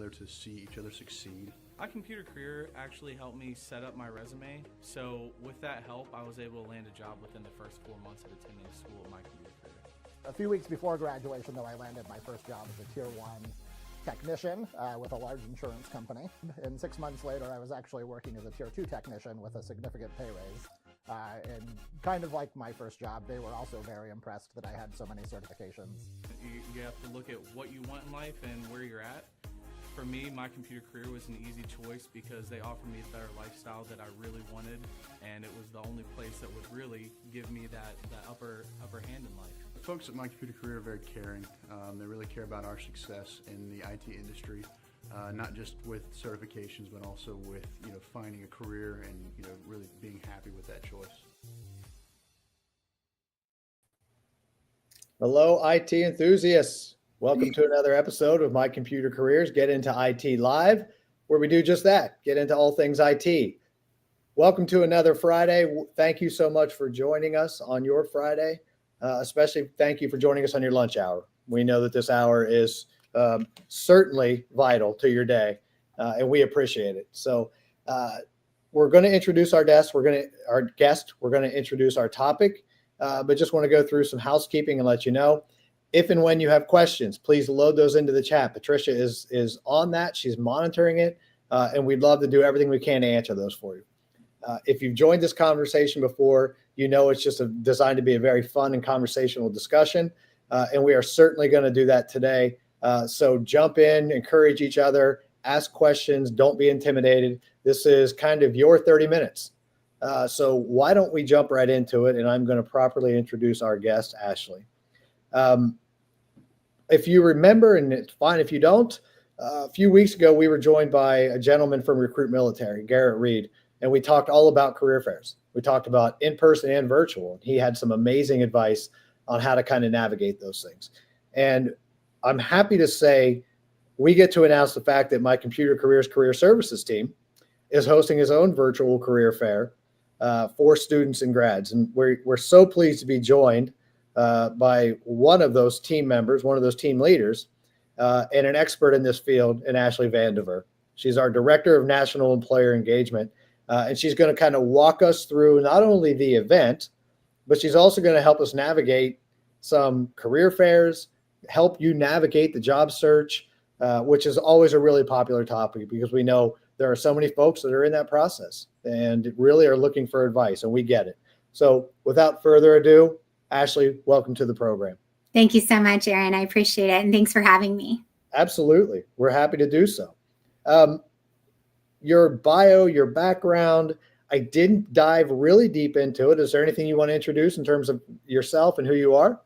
other, to see each other succeed. MyComputerCareer actually helped me set up my resume. So with that help, I was able to land a job within the first 4 months of attending school at MyComputerCareer. A few weeks before graduation, though, I landed my first job as a Tier 1 technician with a large insurance company. And 6 months later, I was actually working as a Tier 2 technician with a significant pay raise. And kind of like my first job, they were also very impressed that I had so many certifications. You have to look at what you want in life and where you're at. For me, MyComputerCareer was an easy choice because they offered me a better lifestyle that I really wanted, and it was the only place that would really give me that upper hand in life. The folks at MyComputerCareer are very caring. They really care about our success in the IT industry, not just with certifications, but also with finding a career and really being happy with that choice. Hello, IT enthusiasts. Welcome to another episode of My Computer Careers Get Into IT Live, where we do just that, get into all things IT. Welcome to another Friday. Thank you so much for joining us on your Friday. Especially thank you for joining us on your lunch hour. We know that this hour is certainly vital to your day, and we appreciate it. So we're going to introduce our guest. We're going to introduce our topic, but just want to go through some housekeeping and let you know. If and when you have questions, please load those into the chat. Patricia is on that. She's monitoring it, and we'd love to do everything we can to answer those for you. If you've joined this conversation before, it's just designed to be a very fun and conversational discussion, and we are certainly going to do that today. So jump in, encourage each other, ask questions, don't be intimidated. This is kind of your 30 minutes. So why don't we jump right into it, and I'm going to properly introduce our guest, Ashley. If you remember, and it's fine if you don't, a few weeks ago, we were joined by a gentleman from Recruit Military, Garrett Reed, and we talked all about career fairs. We talked about in-person and virtual. He had some amazing advice on how to kind of navigate those things. And I'm happy to say we get to announce the fact that My Computer Career's Career Services team is hosting his own virtual career fair for students and grads. And we're so pleased to be joined by one of those team members, one of those team leaders, and an expert in this field, in Ashley Vandiver. She's our Director of National Employer Engagement, and she's going to kind of walk us through not only the event, but she's also going to help us navigate some career fairs, help you navigate the job search, which is always a really popular topic because we know there are so many folks that are in that process and really are looking for advice, and we get it. So without further ado, Ashley, welcome to the program. Thank you so much, Aaron. I appreciate it. And thanks for having me. Absolutely. We're happy to do so. Your bio, your background, I didn't dive really deep into it. Is there anything you want to introduce in terms of yourself and who you are?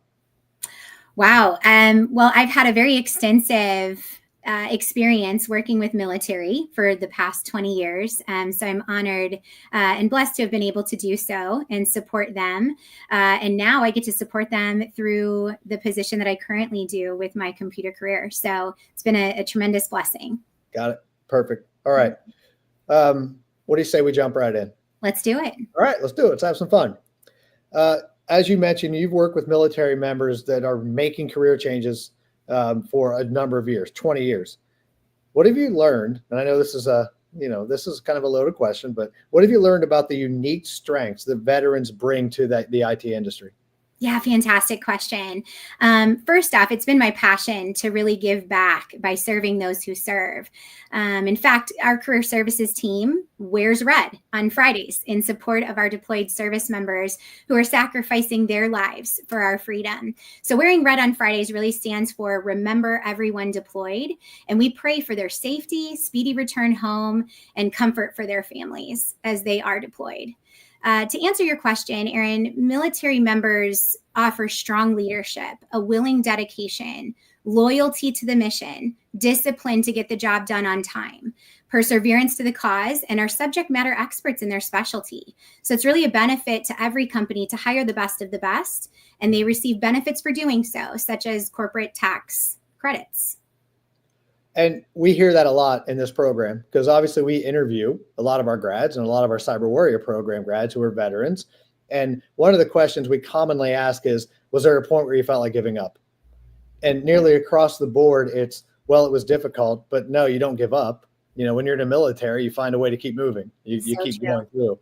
Wow. Well, I've had a very extensive experience working with military for the past 20 years. So I'm honored and blessed to have been able to do so and support them. And now I get to support them through the position that I currently do with My Computer Career. So it's been a tremendous blessing. Got it. Perfect. All right. What do you say we jump right in? Let's do it. All right, let's do it. Let's have some fun. As you mentioned, you've worked with military members that are making career changes for a number of years, 20 years. What have you learned? And I know this is this is kind of a loaded question, but what have you learned about the unique strengths that veterans bring to the IT industry? Yeah, fantastic question. First off, it's been my passion to really give back by serving those who serve. In fact, our career services team wears red on Fridays in support of our deployed service members who are sacrificing their lives for our freedom. So wearing red on Fridays really stands for Remember Everyone Deployed, and we pray for their safety, speedy return home, and comfort for their families as they are deployed. To answer your question, Aaron, military members offer strong leadership, a willing dedication, loyalty to the mission, discipline to get the job done on time, perseverance to the cause, and are subject matter experts in their specialty. So it's really a benefit to every company to hire the best of the best, and they receive benefits for doing so, such as corporate tax credits. And we hear that a lot in this program because obviously we interview a lot of our grads and a lot of our Cyber Warrior program grads who are veterans. And one of the questions we commonly ask is, was there a point where you felt like giving up? And nearly across the board, it's, well, it was difficult, but no, you don't give up. You know, when you're in the military, you find a way to keep moving. You keep going through.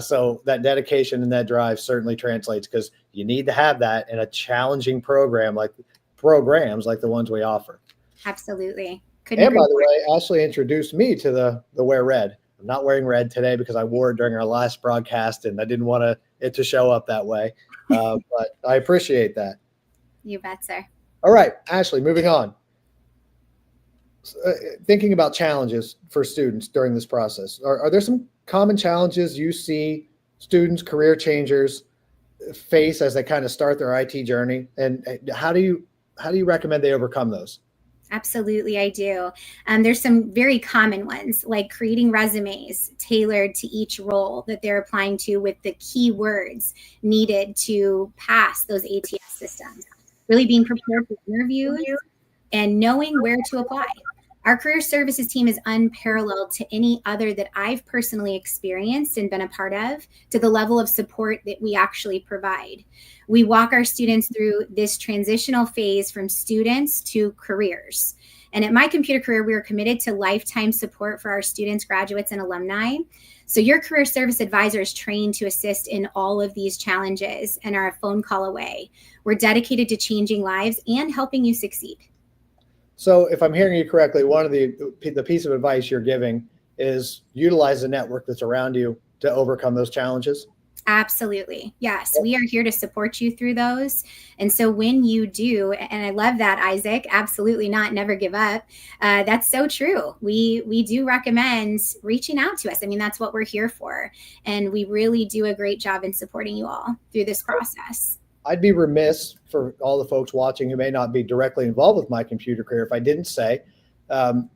So that dedication and that drive certainly translates, because you need to have that in a challenging programs like the ones we offer. Absolutely. And by the way, Ashley introduced me to the wear red. I'm not wearing red today because I wore it during our last broadcast and I didn't want it to show up that way. But I appreciate that. You bet, sir. All right, Ashley, moving on. Thinking about challenges for students during this process, are there some common challenges you see students, career changers face as they kind of start their IT journey? And how do you recommend they overcome those? Absolutely, I do. There's some very common ones, like creating resumes tailored to each role that they're applying to with the keywords needed to pass those ATS systems. Really being prepared for interviews and knowing where to apply. Our career services team is unparalleled to any other that I've personally experienced and been a part of, to the level of support that we actually provide. We walk our students through this transitional phase from students to careers. And at My Computer Career, we are committed to lifetime support for our students, graduates, and alumni. So your career service advisor is trained to assist in all of these challenges and are a phone call away. We're dedicated to changing lives and helping you succeed. So if I'm hearing you correctly, one of the piece of advice you're giving is utilize the network that's around you to overcome those challenges. Absolutely. Yes. We are here to support you through those. And so when you do, and I love that, Isaac, absolutely not, never give up. That's so true. We do recommend reaching out to us. I mean, that's what we're here for. And we really do a great job in supporting you all through this process. I'd be remiss for all the folks watching who may not be directly involved with My Computer Career if I didn't say,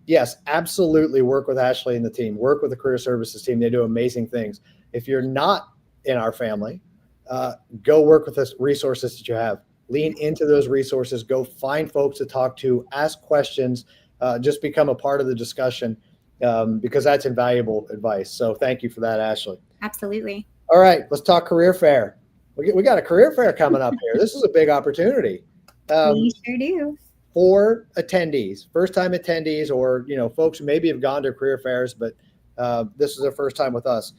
yes, absolutely work with Ashley and the team, work with the career services team. They do amazing things. If you're not in our family, go work with the resources that you have. Lean into those resources. Go find folks to talk to, ask questions, just become a part of the discussion, because that's invaluable advice. So thank you for that, Ashley. Absolutely. All right, let's talk career fair. We got a career fair coming up here. This is a big opportunity. We sure do. For attendees, first-time attendees, or folks who maybe have gone to career fairs, but this is their first time with us.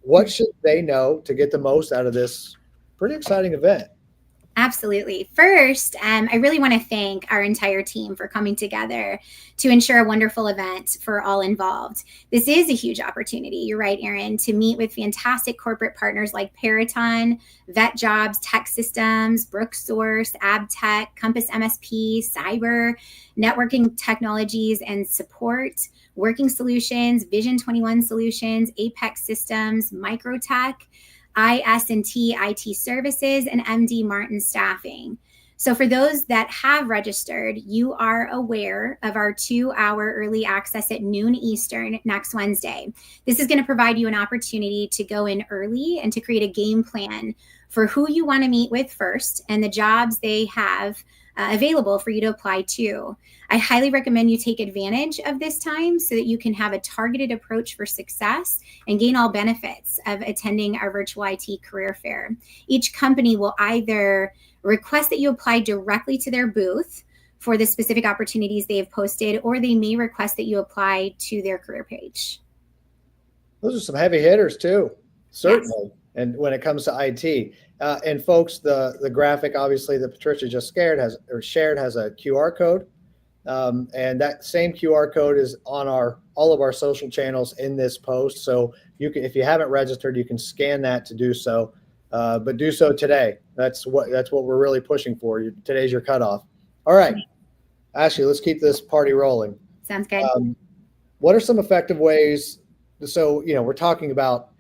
What should they know to get the most out of this pretty exciting event? Absolutely. First, I really want to thank our entire team for coming together to ensure a wonderful event for all involved. This is a huge opportunity, you're right, Aaron, to meet with fantastic corporate partners like Peraton, Vet Jobs, Tech Systems, Brooksource, AbTech, Compass MSP, Cyber, Networking Technologies and Support, Working Solutions, Vision 21 Solutions, Apex Systems, Microtech, IS&T IT Services, and MD Martin Staffing. So for those that have registered, you are aware of our 2-hour early access at noon Eastern next Wednesday. This is going to provide you an opportunity to go in early and to create a game plan for who you want to meet with first and the jobs they have available for you to apply to. I highly recommend you take advantage of this time so that you can have a targeted approach for success and gain all benefits of attending our virtual IT career fair. Each company will either request that you apply directly to their booth for the specific opportunities they have posted, or they may request that you apply to their career page. Those are some heavy hitters too, certainly. Yes. And when it comes to IT, and folks, the graphic obviously that Patricia just shared has a QR code, and that same QR code is on all of our social channels in this post. So you can, if you haven't registered, you can scan that to do so, but do so today. That's what we're really pushing for. Today's your cutoff. All right, Ashley, let's keep this party rolling. Sounds good. What are some effective ways? So we're talking about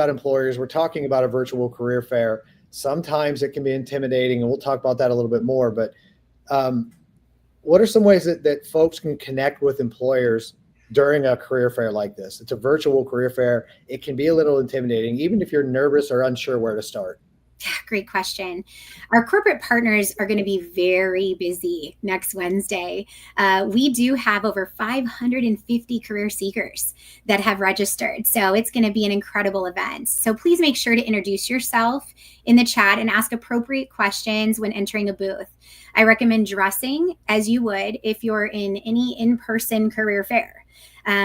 employers, we're talking about a virtual career fair. Sometimes it can be intimidating, and we'll talk about that a little bit more, but what are some ways that folks can connect with employers during a career fair like this? It's a virtual career fair. It can be a little intimidating, even if you're nervous or unsure where to start. Yeah, great question. Our corporate partners are going to be very busy next Wednesday. We do have over 550 career seekers that have registered. So it's going to be an incredible event. So please make sure to introduce yourself in the chat and ask appropriate questions when entering a booth. I recommend dressing as you would if you're in any in-person career fair.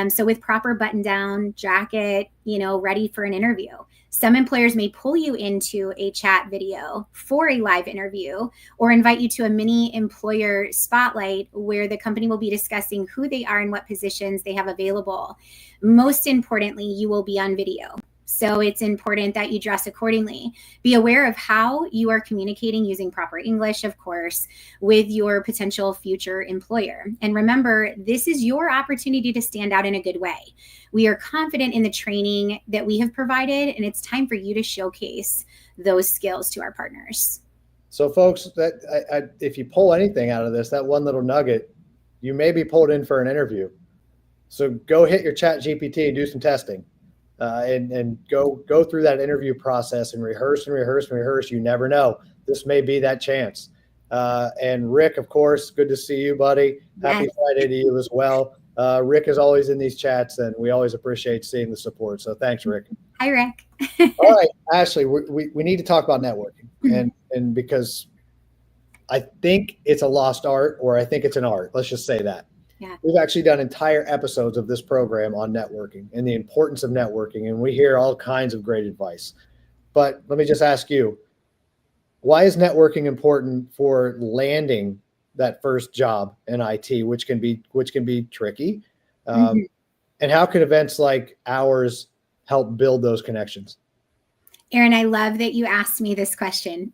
So with proper button-down jacket, ready for an interview. Some employers may pull you into a chat video for a live interview or invite you to a mini employer spotlight where the company will be discussing who they are and what positions they have available. Most importantly, you will be on video. So it's important that you dress accordingly. Be aware of how you are communicating using proper English, of course, with your potential future employer. And remember, this is your opportunity to stand out in a good way. We are confident in the training that we have provided, and it's time for you to showcase those skills to our partners. So folks, that if you pull anything out of this, that one little nugget, you may be pulled in for an interview. So go hit your chat GPT and do some testing. And go through that interview process and rehearse and rehearse and rehearse. You never know. This may be that chance. And Rick, of course, good to see you, buddy. Happy Friday to you as well. Rick is always in these chats, and we always appreciate seeing the support. So thanks, Rick. Hi, Rick. All right, Ashley, we need to talk about networking, and because I think it's a lost art, or I think it's an art. Let's just say that. Yeah. We've actually done entire episodes of this program on networking and the importance of networking, and we hear all kinds of great advice. But let me just ask you, why is networking important for landing that first job in IT, which can be tricky? And how can events like ours help build those connections? Aaron, I love that you asked me this question.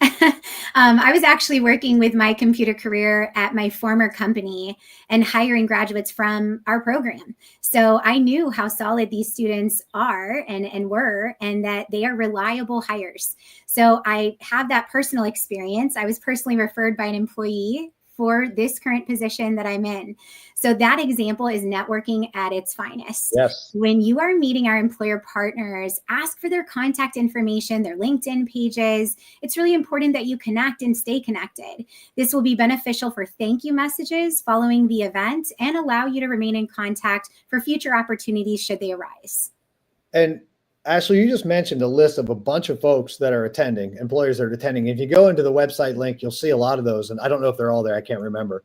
I was actually working with MyComputerCareer at my former company and hiring graduates from our program. So I knew how solid these students are and were, and that they are reliable hires. So I have that personal experience. I was personally referred by an employee for this current position that I'm in. So that example is networking at its finest. Yes. When you are meeting our employer partners, ask for their contact information, their LinkedIn pages. It's really important that you connect and stay connected. This will be beneficial for thank you messages following the event and allow you to remain in contact for future opportunities should they arise. And Ashley, you just mentioned a list of a bunch of folks that are attending, employers that are attending. If you go into the website link, you'll see a lot of those. And I don't know if they're all there. I can't remember.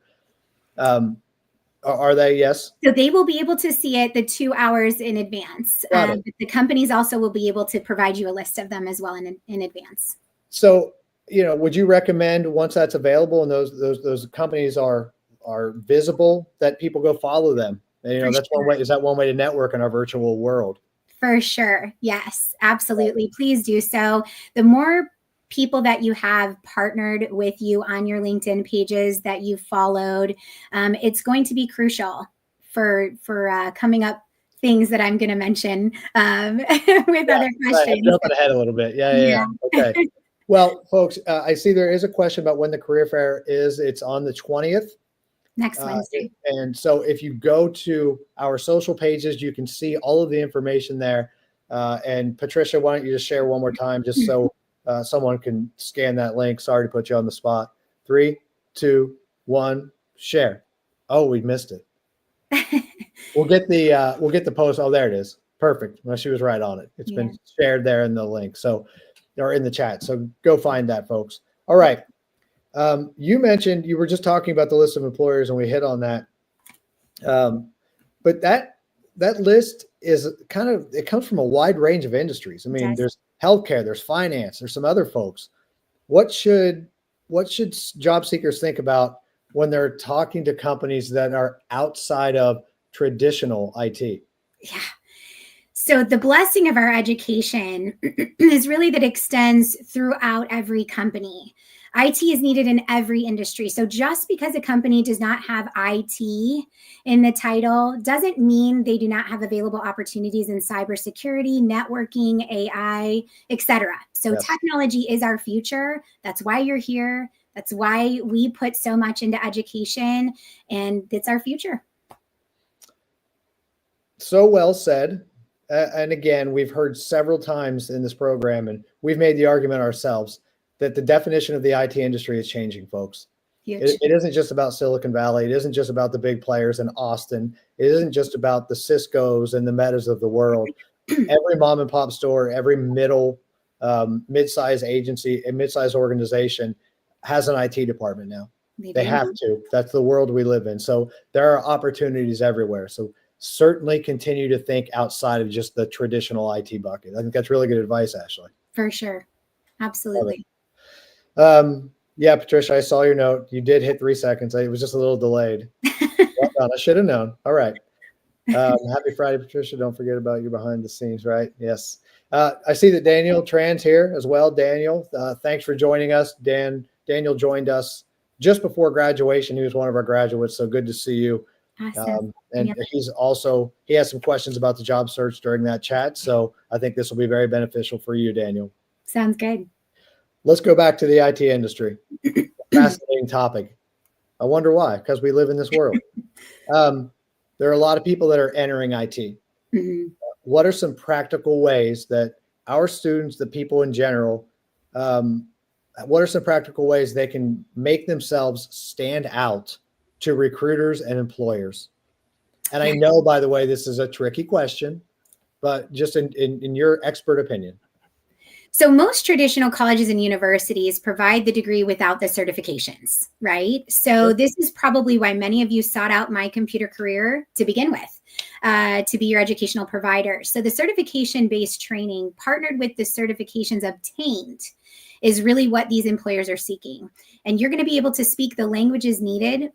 Are they? Yes. So they will be able to see it the 2 hours in advance. But the companies also will be able to provide you a list of them as well in advance. So, would you recommend once that's available and those companies are visible, that people go follow them? And, that's one way. Is that one way to network in our virtual world? For sure. Yes, absolutely. Please do so. The more people that you have partnered with you on your LinkedIn pages that you've followed, it's going to be crucial for coming up things that I'm going to mention with other questions. Jumping ahead a little bit. Yeah. Okay. Well, folks, I see there is a question about when the career fair is. It's on the 20th. Next Wednesday. And so if you go to our social pages, you can see all of the information there. And Patricia, why don't you just share one more time, just so someone can scan that link. Sorry to put you on the spot. 3, 2, 1, share. Oh, we missed it. We'll get the post. Oh, there it is. Perfect. Well, she was right on it. It's been shared there in the link. So, or in the chat. So go find that, folks. All right. You mentioned, you were just talking about the list of employers, and we hit on that. But that list is it comes from a wide range of industries. I mean, there's healthcare, there's finance, there's some other folks. What should job seekers think about when they're talking to companies that are outside of traditional IT? Yeah. So the blessing of our education is really that extends throughout every company. IT is needed in every industry. So just because a company does not have IT in the title doesn't mean they do not have available opportunities in cybersecurity, networking, AI, etc. So technology is our future. That's why you're here. That's why we put so much into education, and it's our future. So well said. And again, we've heard several times in this program, and we've made the argument ourselves. that the definition of the IT industry is changing, folks. Huge. It isn't just about Silicon Valley. It isn't just about the big players in Austin. It isn't just about the Ciscos and the Metas of the world. Every mom and pop store, every mid-size agency, a mid-size organization has an IT department now. They have to. That's the world we live in. So there are opportunities everywhere. So certainly continue to think outside of just the traditional IT bucket. I think that's really good advice, Ashley. For sure. Absolutely. Yeah, Patricia, I saw your note. You did hit 3 seconds. It was just a little delayed. Well done. I should have known. All right. Happy Friday, Patricia. Don't forget about your behind the scenes, right? Yes. I see that Daniel Tran's here as well. Daniel, thanks for joining us. Daniel joined us just before graduation. He was one of our graduates, so good to see you. Awesome. And he has some questions about the job search during that chat. So I think this will be very beneficial for you, Daniel. Sounds good. Let's go back to the IT industry. Fascinating topic. I wonder why, because we live in this world. There are a lot of people that are entering IT. Mm-hmm. What are some practical ways that our students, the people in general, what are some practical ways they can make themselves stand out to recruiters and employers? And I know, by the way, this is a tricky question, but just in your expert opinion. So most traditional colleges and universities provide the degree without the certifications, right? So this is probably why many of you sought out MyComputerCareer to begin with, to be your educational provider. So the certification-based training partnered with the certifications obtained is really what these employers are seeking. And you're going to be able to speak the languages needed,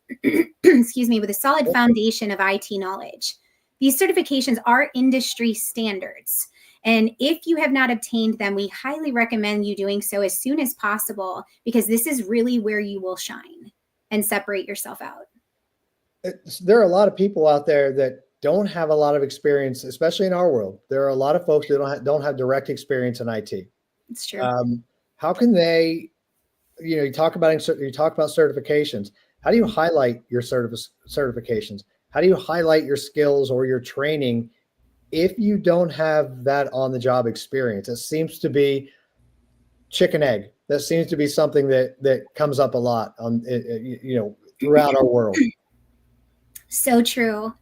excuse me, with a solid foundation of IT knowledge. These certifications are industry standards. And if you have not obtained them, we highly recommend you doing so as soon as possible, because this is really where you will shine and separate yourself out. There are a lot of people out there that don't have a lot of experience, especially in our world. There are a lot of folks that don't have direct experience in IT. It's true. How can they, you talk about certifications. How do you highlight your certifications? How do you highlight your skills or your training if you don't have that on the job experience? It seems to be chicken egg. That seems to be something that comes up a lot on, throughout our world. So true.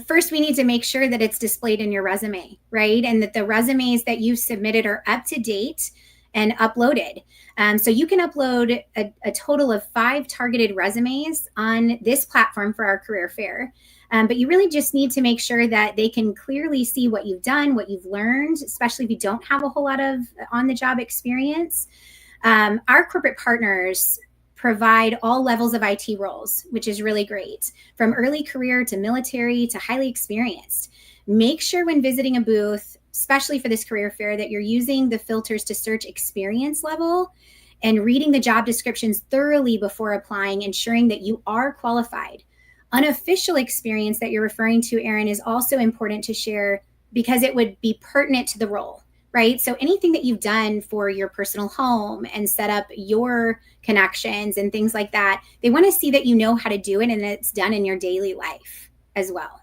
First, we need to make sure that it's displayed in your resume, right? And that the resumes that you've submitted are up to date and uploaded. So you can upload a total of 5 targeted resumes on this platform for our career fair. But you really just need to make sure that they can clearly see what you've done, what you've learned, especially if you don't have a whole lot of on-the-job experience. Our corporate partners provide all levels of IT roles, which is really great, from early career to military to highly experienced. Make sure when visiting a booth, especially for this career fair, that you're using the filters to search experience level and reading the job descriptions thoroughly before applying, ensuring that you are qualified. Unofficial experience that you're referring to, Erin, is also important to share because it would be pertinent to the role, right? So anything that you've done for your personal home and set up your connections and things like that, they want to see that you know how to do it and that it's done in your daily life as well.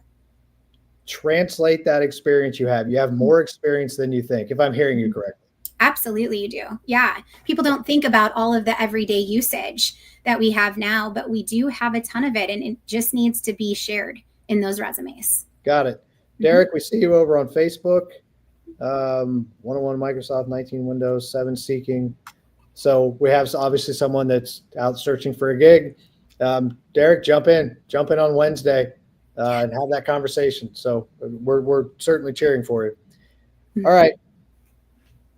Translate that experience you have. You have more experience than you think, if I'm hearing you correctly. Absolutely, you do. Yeah. People don't think about all of the everyday usage that we have now, but we do have a ton of it, and it just needs to be shared in those resumes. Got it. Derek, we see you over on Facebook. 101 Microsoft, 19 Windows, 7 seeking. So we have obviously someone that's out searching for a gig. Derek, jump in on Wednesday and have that conversation. So we're certainly cheering for you. All right.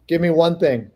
Give me one thing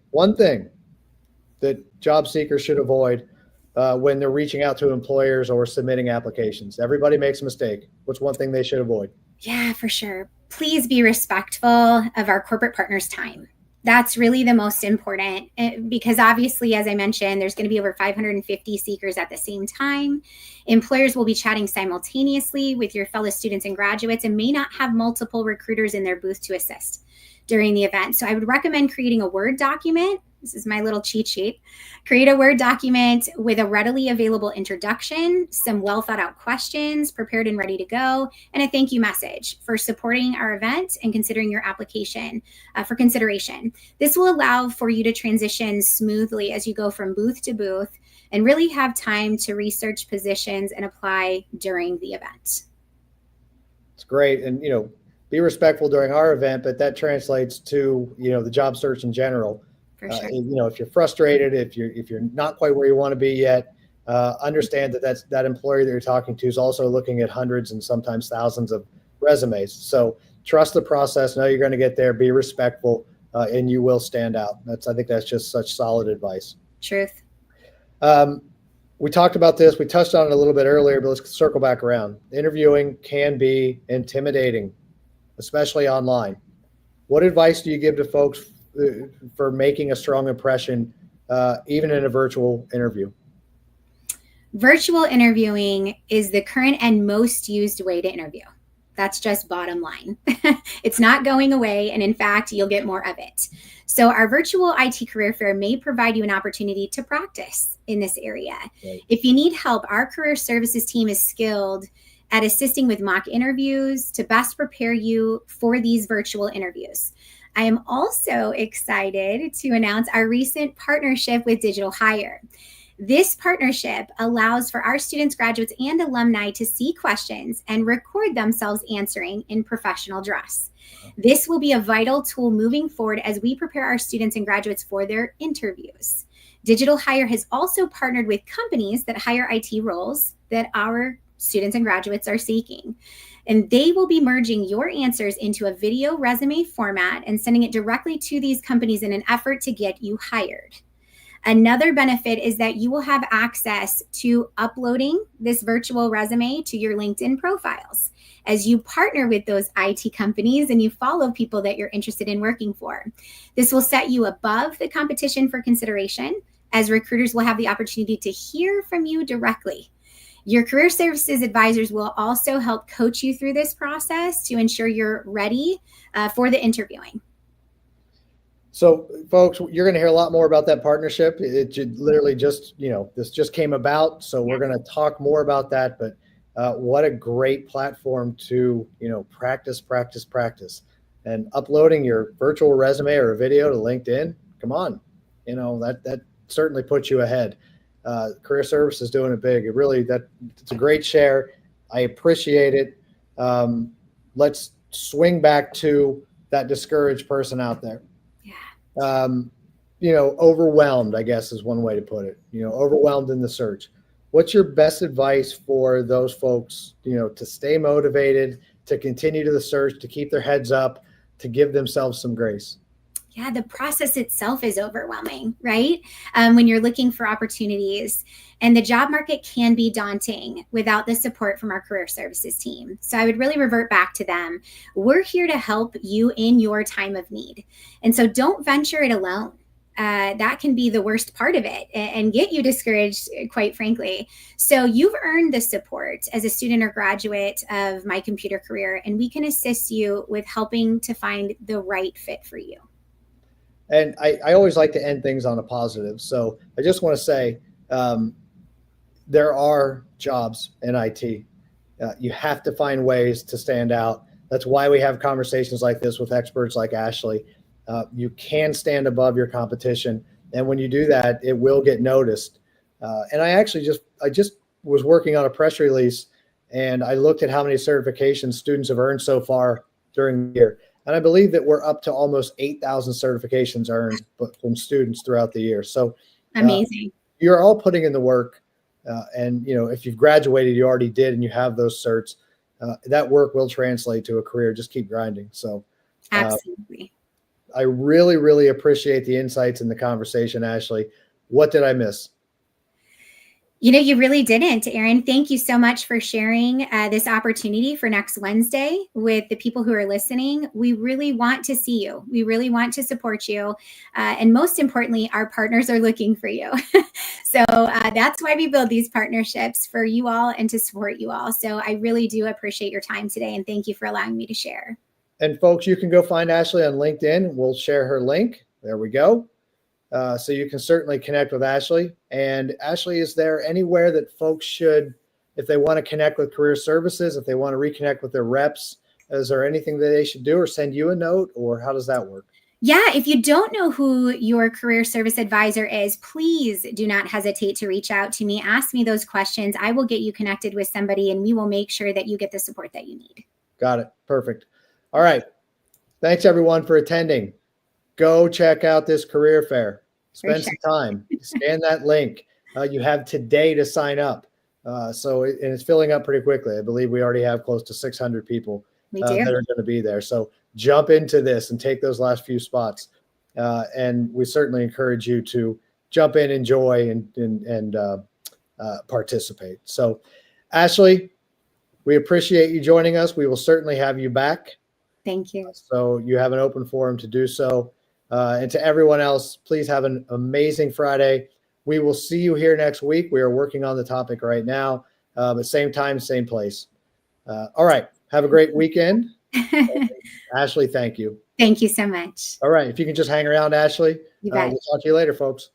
that job seekers should avoid when they're reaching out to employers or submitting applications. Everybody makes a mistake. What's one thing they should avoid? Yeah, for sure. Please be respectful of our corporate partners' time. That's really the most important, because obviously, as I mentioned, there's going to be over 550 seekers at the same time. Employers will be chatting simultaneously with your fellow students and graduates and may not have multiple recruiters in their booth to assist during the event. So I would recommend creating a Word document This is my little cheat sheet. Create a Word document with a readily available introduction, some well thought out questions prepared and ready to go, and a thank you message for supporting our event and considering your application for consideration. This will allow for you to transition smoothly as you go from booth to booth and really have time to research positions and apply during the event. It's great. And, be respectful during our event, but that translates to, the job search in general. For sure. If you're frustrated, if you're not quite where you want to be yet, understand that employer that you're talking to is also looking at hundreds and sometimes thousands of resumes. So trust the process. Know you're going to get there. Be respectful, and you will stand out. I think that's just such solid advice. Truth. We talked about this. We touched on it a little bit earlier, but let's circle back around. Interviewing can be intimidating, especially online. What advice do you give to folks for making a strong impression, even in a virtual interview? Virtual interviewing is the current and most used way to interview. That's just bottom line. It's not going away. And in fact, you'll get more of it. So our virtual IT career fair may provide you an opportunity to practice in this area. Right. If you need help, our career services team is skilled at assisting with mock interviews to best prepare you for these virtual interviews. I am also excited to announce our recent partnership with Digital Hire. This partnership allows for our students, graduates, and alumni to see questions and record themselves answering in professional dress. This will be a vital tool moving forward as we prepare our students and graduates for their interviews. Digital Hire has also partnered with companies that hire IT roles that our students and graduates are seeking. And they will be merging your answers into a video resume format and sending it directly to these companies in an effort to get you hired. Another benefit is that you will have access to uploading this virtual resume to your LinkedIn profiles as you partner with those IT companies and you follow people that you're interested in working for. This will set you above the competition for consideration, as recruiters will have the opportunity to hear from you directly. Your career services advisors will also help coach you through this process to ensure you're ready for the interviewing. So, folks, you're going to hear a lot more about that partnership. It literally just, this just came about. So we're going to talk more about that. But what a great platform to, practice. And uploading your virtual resume or a video to LinkedIn, come on. That certainly puts you ahead. Career Service is doing it big. It's a great share. I appreciate it. Let's swing back to that discouraged person out there. Yeah. Overwhelmed, I guess is one way to put it, overwhelmed in the search. What's your best advice for those folks, to stay motivated, to continue to the search, to keep their heads up, to give themselves some grace? Yeah, the process itself is overwhelming, right? When you're looking for opportunities, and the job market can be daunting without the support from our career services team. So I would really revert back to them. We're here to help you in your time of need. And so don't venture it alone. That can be the worst part of it and get you discouraged, quite frankly. So you've earned the support as a student or graduate of MyComputerCareer, and we can assist you with helping to find the right fit for you. And I always like to end things on a positive. So I just want to say there are jobs in IT. You have to find ways to stand out. That's why we have conversations like this with experts like Ashley. You can stand above your competition. And when you do that, it will get noticed. And I just was working on a press release, and I looked at how many certifications students have earned so far during the year. And I believe that we're up to almost 8,000 certifications earned from students throughout the year. So amazing. You're all putting in the work. And, if you've graduated, you already did, and you have those certs, that work will translate to a career. Just keep grinding. So absolutely. I really, really appreciate the insights in the conversation, Ashley. What did I miss? You really didn't, Aaron. Thank you so much for sharing this opportunity for next Wednesday with the people who are listening. We really want to see you. We really want to support you. And most importantly, our partners are looking for you. So that's why we build these partnerships, for you all and to support you all. So I really do appreciate your time today. And thank you for allowing me to share. And folks, you can go find Ashley on LinkedIn. We'll share her link. There we go. So you can certainly connect with Ashley. And Ashley, is there anywhere that folks should, if they want to connect with career services, if they want to reconnect with their reps, is there anything that they should do or send you a note, or how does that work? Yeah, if you don't know who your career service advisor is, please do not hesitate to reach out to me. Ask me those questions. I will get you connected with somebody, and we will make sure that you get the support that you need. Got it. Perfect. All right. Thanks, everyone, for attending. Go check out this career fair. Spend some time. Scan that link. You have today to sign up. And it's filling up pretty quickly. I believe we already have close to 600 people that are going to be there. So jump into this and take those last few spots. And we certainly encourage you to jump in, enjoy, and participate. So, Ashley, we appreciate you joining us. We will certainly have you back. Thank you. So you have an open forum to do so. And to everyone else, please have an amazing Friday. We will see you here next week. We are working on the topic right now, but same time, same place. All right. Have a great weekend. Ashley, thank you. Thank you so much. All right. If you can just hang around, Ashley, You bet. we'll talk to you later, folks.